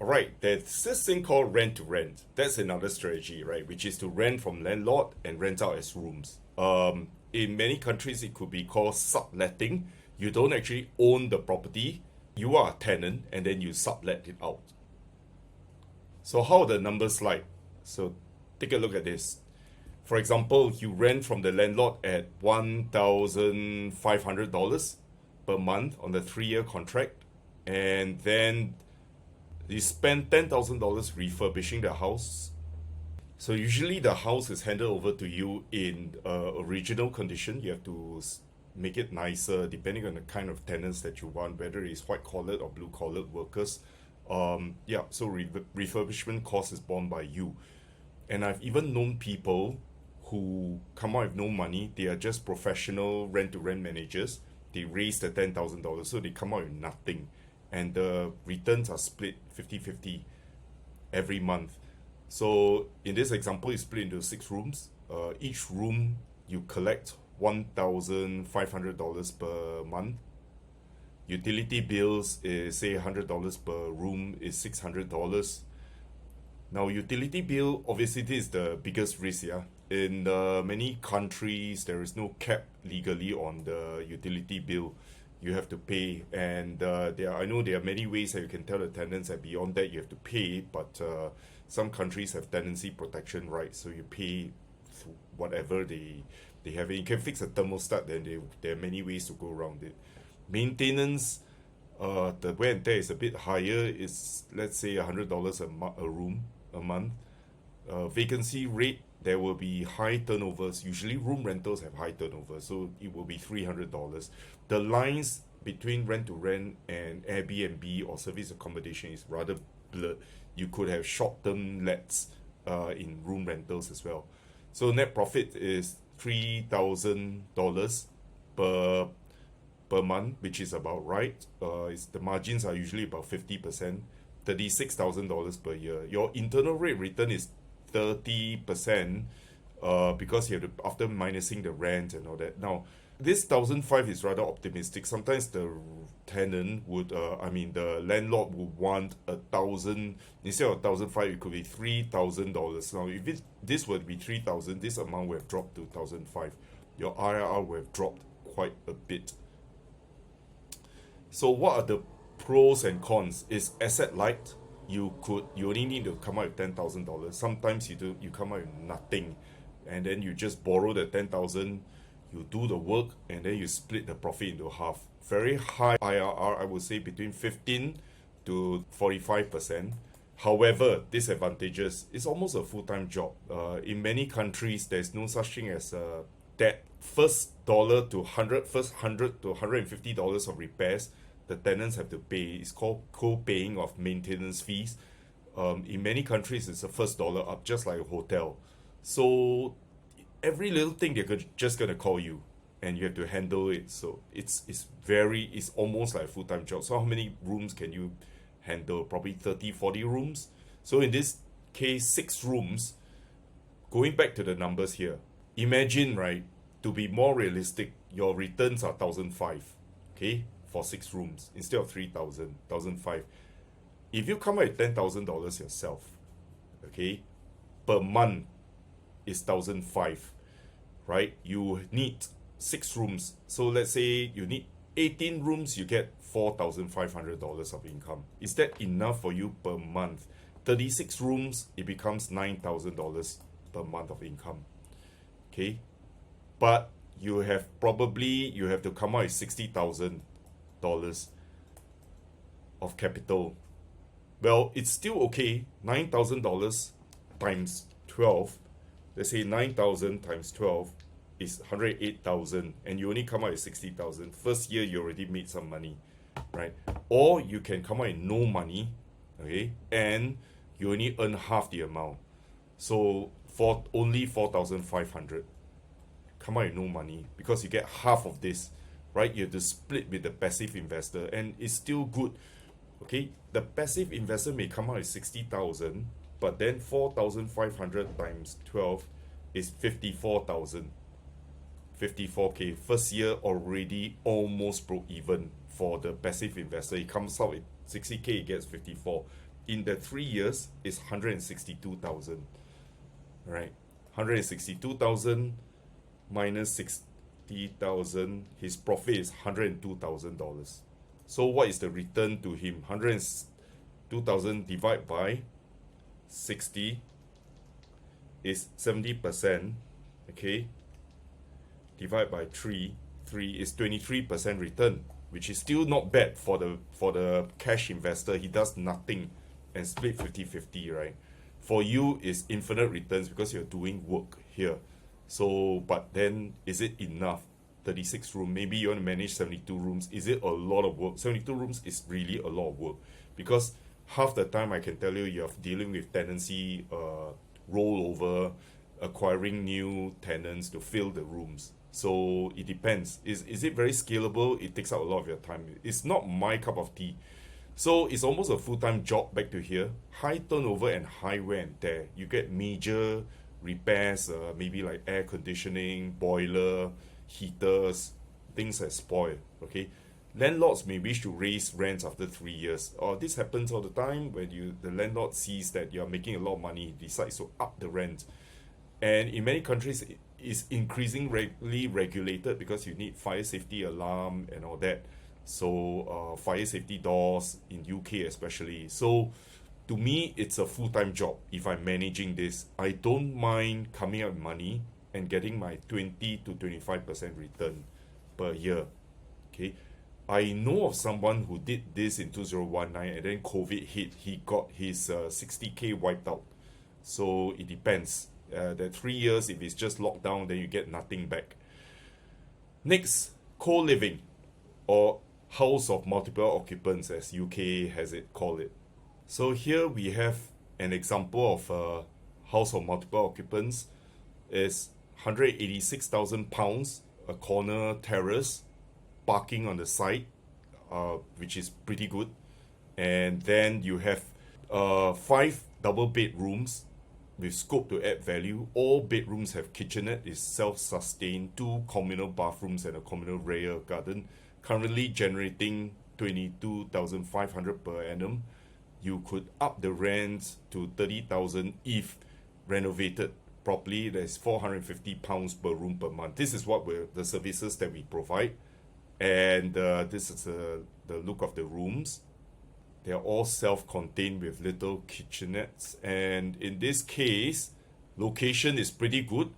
All right, there's this thing called rent to rent. That's another strategy, right? Which is to rent from landlord and rent out as rooms. In many countries, it could be called subletting. You don't actually own the property. You are a tenant, and then you sublet it out. So how are the numbers like? So take a look at this. For example, you rent from the landlord at $1,500 per month on the 3-year contract, and then you spend $10,000 refurbishing the house. So usually the house is handed over to you in original condition. You have to make it nicer depending on the kind of tenants that you want, whether it's white collared or blue collared workers. Yeah, so refurbishment cost is borne by you. And I've even known people who come out with no money. They are just professional rent-to-rent managers. They raise the $10,000, so they come out with nothing. And the returns are split 50-50 every month. So in this example, it's split into 6 rooms. Each room, you collect $1,500 per month. Utility bills is, say, $100 per room is $600. Now, utility bill, obviously, this is the biggest risk, yeah. In many countries, there is no cap legally on the utility bill you have to pay. And I know there are many ways that you can tell the tenants that beyond that you have to pay, but some countries have tenancy protection rights, so you pay whatever they have. You can fix a thermostat, then there are many ways to go around it. Maintenance, the wear and tear is a bit higher. It's, let's say, $100 a room a month. Vacancy rate, there will be high turnovers. Usually room rentals have high turnover, so it will be $300. The lines between rent to rent and Airbnb or service accommodation is rather blurred. You could have short-term lets in room rentals as well. So net profit is $3,000 per month, which is about right. The margins are usually about 50%, $36,000 per year. Your internal rate return is 30%, because you have to, after minusing the rent and all that. Now, this 1,500 is rather optimistic. Sometimes the tenant would, the landlord would want 1,000 instead of 1,500. It could be $3,000. Now, if this would be 3,000, this amount would have dropped to 1,500. Your IRR would have dropped quite a bit. So, what are the pros and cons? Is asset light. You only need to come out with $10,000. Sometimes you come out with nothing, and then you just borrow the 10,000. You do the work, and then you split the profit into half. Very high IRR, I would say between 15 to 45%. However, disadvantages, it's almost a full-time job. In many countries, there's no such thing as that first $100 to $150 of repairs the tenants have to pay. It's called co-paying of maintenance fees. In many countries, it's the first dollar up, just like a hotel. So every little thing they're just gonna call you, and you have to handle it. So it's almost like a full-time job. So how many rooms can you handle? Probably 30-40 rooms. So in this case, 6 rooms. Going back to the numbers here, imagine, right, to be more realistic, your returns are 1,500, okay, for 6 rooms instead of 3,000, 1,500. If you come out with $10,000 yourself, okay, per month is 1,500, right? You need 6 rooms. So let's say you need 18 rooms, you get $4,500 of income. Is that enough for you per month? 36 rooms, it becomes $9,000 per month of income. Okay, but you have to come out with $60,000 of capital. Well, it's still okay. $9,000 times 12. Let's say 9,000 times 12 is 108,000, and you only come out with 60,000. First year, you already made some money, right? Or you can come out with no money, okay, and you only earn half the amount. So for only 4,500, come out with no money because you get half of this, right? You have to split with the passive investor, and it's still good. Okay, the passive investor may come out with 60,000, but then 4,500 times 12 is 54,000. 54K. First year already almost broke even for the passive investor. He comes out with 60K, he gets 54. in the 3 years is 162,000, right? 162,000 minus 60,000, his profit is $102,000. So what is the return to him? 102,000 divided by 60 is 70%, okay? Divide by 3 is 23% return, which is still not bad for the cash investor. He does nothing and split 50-50, right? For you is infinite returns because you're doing work here. So but then is it enough? 36 room, maybe you want to manage 72 rooms. Is it a lot of work? 72 rooms is really a lot of work, because half the time I can tell you you're dealing with tenancy rollover, acquiring new tenants to fill the rooms. So it depends. Is it very scalable? It takes out a lot of your time. It's not my cup of tea. So it's almost a full-time job back to here. High turnover and high wear and tear. You get major repairs, maybe like air conditioning, boiler, heaters, things that spoil. Okay, landlords may wish to raise rents after 3 years. Or this happens all the time when the landlord sees that you're making a lot of money, he decides to up the rent. And in many countries, it is increasingly regulated because you need fire safety alarm and all that. So fire safety doors in UK especially. So to me, it's a full-time job. If I'm managing this, I don't mind coming up with money and getting my 20 to 25% return per year. Okay, I know of someone who did this in 2019 and then COVID hit. He got his 60K wiped out. So it depends. That 3 years, if it's just locked down, then you get nothing back. Next, co-living or house of multiple occupants, as UK has it called it. So here we have an example of a house of multiple occupants. Is £186,000, a corner terrace, parking on the side, which is pretty good. And then you have 5 double bedrooms with scope to add value. All bedrooms have kitchenette, is self-sustained, 2 communal bathrooms and a communal rear garden, currently generating 22,500 per annum. You could up the rent to 30,000 if renovated properly. There's £450 per room per month. This is what the services that we provide. And this is the look of the rooms. They're all self-contained with little kitchenettes. And in this case, location is pretty good.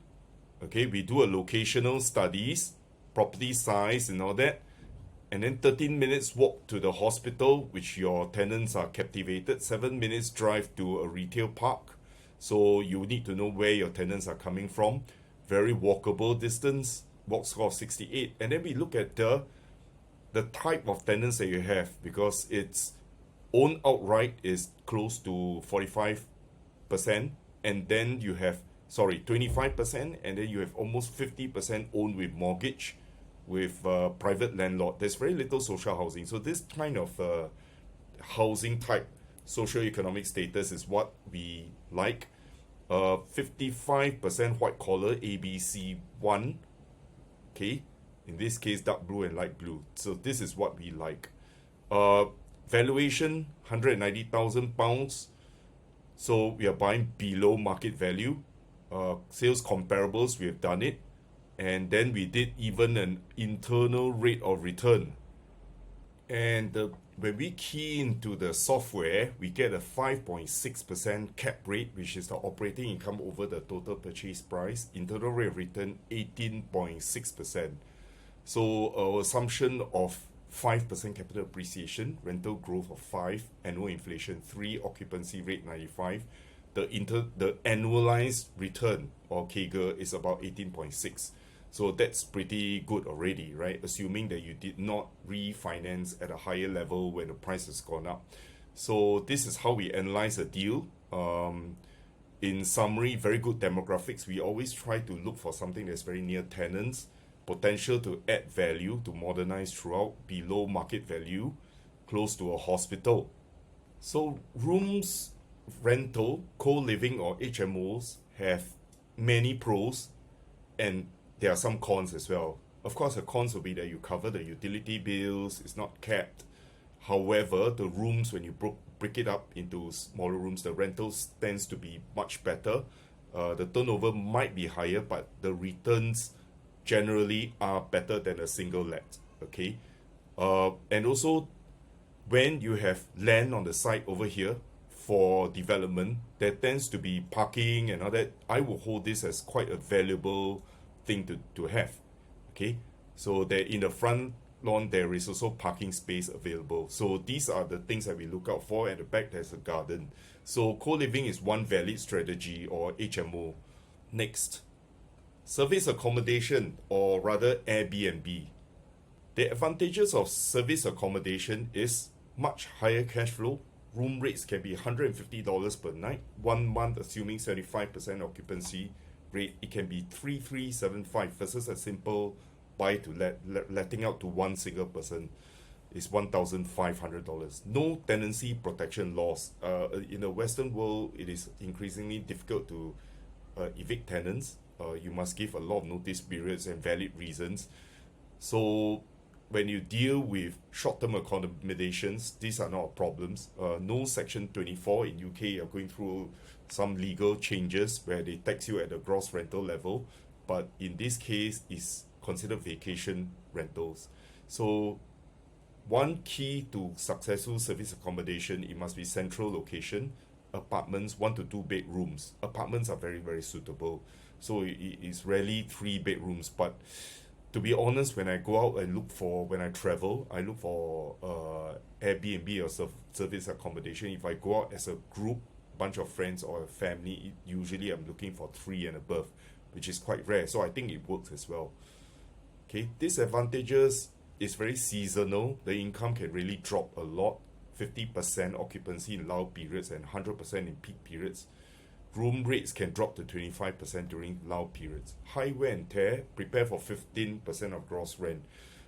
Okay, we do a locational studies, property size and all that. And then 13 minutes walk to the hospital, which your tenants are captivated. 7 minutes drive to a retail park. So you need to know where your tenants are coming from. Very walkable distance, walk score of 68. And then we look at the type of tenants that you have, because it's owned outright is close to 45%, and then you have 25%, and then you have almost 50% owned with mortgage, with private landlord. There's very little social housing. So this kind of housing type, socio-economic status is what we like. 55% white collar, ABC1. Okay, in this case dark blue and light blue. So this is what we like. Valuation £190,000. So we are buying below market value. Sales comparables, we have done it. And then we did even an internal rate of return. And when we key into the software, we get a 5.6% cap rate, which is the operating income over the total purchase price. Internal rate of return 18.6%. So our assumption of 5% capital appreciation, rental growth of 5, annual inflation 3, occupancy rate 95. The annualized return or CAGR is about 18.6. So that's pretty good already, right? Assuming that you did not refinance at a higher level when the price has gone up. So this is how we analyze a deal. In summary, very good demographics. We always try to look for something that's very near tenants, potential to add value, to modernize throughout, below market value, close to a hospital. So rooms rental, co-living or HMOs have many pros, and there are some cons as well. Of course, the cons will be that you cover the utility bills, it's not capped. However, the rooms, when you break it up into smaller rooms, the rentals tends to be much better. The turnover might be higher, but the returns generally are better than a single let. Okay, and also when you have land on the site over here for development, there tends to be parking and all that. I will hold this as quite a valuable thing to have. Okay, so there in the front lawn there is also parking space available. So these are the things that we look out for. At the back there's a garden. So co-living is one valid strategy, or HMO. Next, service accommodation, or rather Airbnb. The advantages of service accommodation is much higher cash flow. Room rates can be $150 per night. 1 month, assuming 75% occupancy rate, it can be $3,375 versus a simple buy to letting out to one single person is $1,500. No tenancy protection laws. In the Western world, it is increasingly difficult to evict tenants. You must give a lot of notice periods and valid reasons. So when you deal with short-term accommodations, these are not problems. No Section 24 in UK are going through some legal changes where they tax you at the gross rental level, but in this case, it's considered vacation rentals. So one key to successful service accommodation, it must be central location, apartments, 1 to 2 bedrooms. Apartments are very, very suitable. So it's rarely 3 bedrooms, but to be honest, when I go out and when I travel, I look for Airbnb or service accommodation. If I go out as a group, bunch of friends or a family, usually I'm looking for 3 and above, which is quite rare. So I think it works as well. Okay, disadvantages is very seasonal. The income can really drop a lot. 50% occupancy in lull periods and 100% in peak periods. Room rates can drop to 25% during lull periods. High wear and tear, prepare for 15% of gross rent.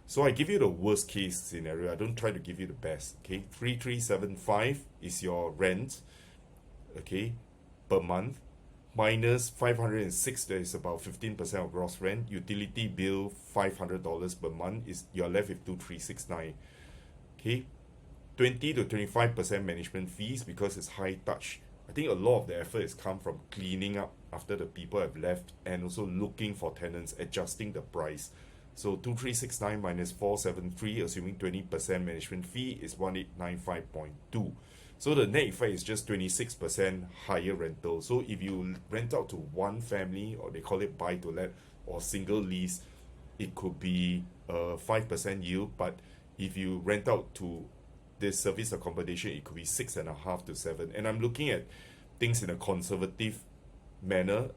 So I give you the worst case scenario. I don't try to give you the best. Okay, 3,375 is your rent, okay, per month, minus 506, that is about 15% of gross rent. Utility bill, $500 per month, is you're left with 2,369. Okay, 20 to 25% management fees because it's high touch. I think a lot of the effort has come from cleaning up after the people have left and also looking for tenants, adjusting the price. So 2,369 minus 473, assuming 20% management fee, is 1,895.2. So the net effect is just 26% higher rental. So if you rent out to one family, or they call it buy to let or single lease, it could be a 5% yield. But if you rent out to this service accommodation, it could be 6.5 to 7. And I'm looking at things in a conservative manner.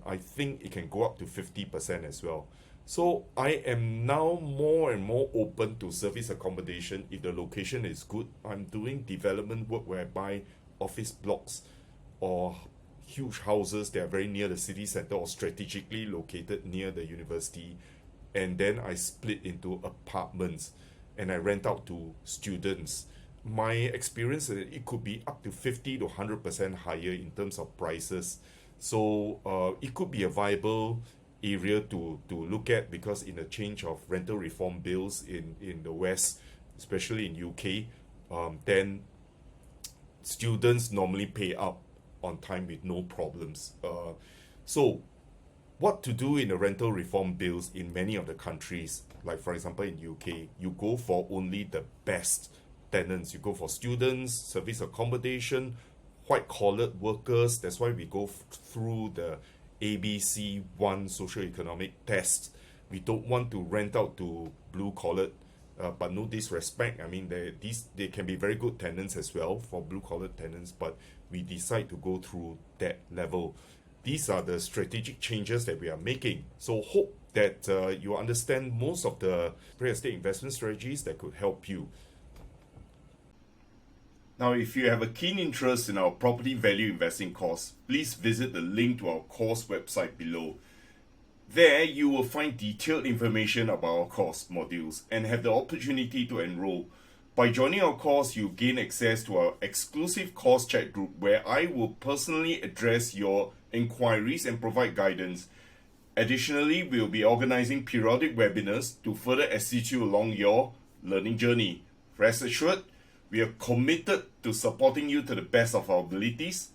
I think it can go up to 50% as well. So I am now more and more open to service accommodation if the location is good. I'm doing development work where I buy office blocks or huge houses that are very near the city center or strategically located near the university, and then I split into apartments and I rent out to students. My experience is it could be up to 50 to 100% higher in terms of prices. So it could be a viable area to look at, because in the change of rental reform bills in the West, especially in UK, then students normally pay up on time with no problems. So what to do in the rental reform bills in many of the countries, like for example in UK, you go for only the best tenants. You go for students, service accommodation, white-collar workers. That's why we go through the ABC1 socioeconomic test. We don't want to rent out to blue-collar, but no disrespect. I mean, they can be very good tenants as well for blue-collar tenants, but we decide to go through that level. These are the strategic changes that we are making. So hope that you understand most of the real estate investment strategies that could help you. Now, if you have a keen interest in our property value investing course, please visit the link to our course website below. There, you will find detailed information about our course modules and have the opportunity to enroll. By joining our course, you gain access to our exclusive course chat group where I will personally address your inquiries and provide guidance. Additionally, we will be organizing periodic webinars to further assist you along your learning journey. Rest assured, We are committed to supporting you to the best of our abilities.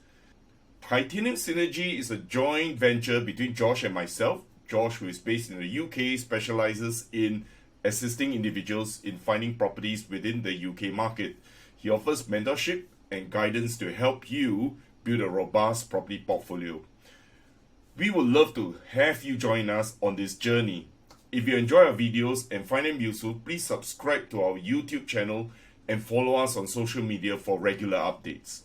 Titanium Synergy is a joint venture between Josh and myself. Josh, who is based in the UK, specializes in assisting individuals in finding properties within the UK market. He offers mentorship and guidance to help you build a robust property portfolio. We would love to have you join us on this journey. If you enjoy our videos and find them useful, please subscribe to our YouTube channel and follow us on social media for regular updates.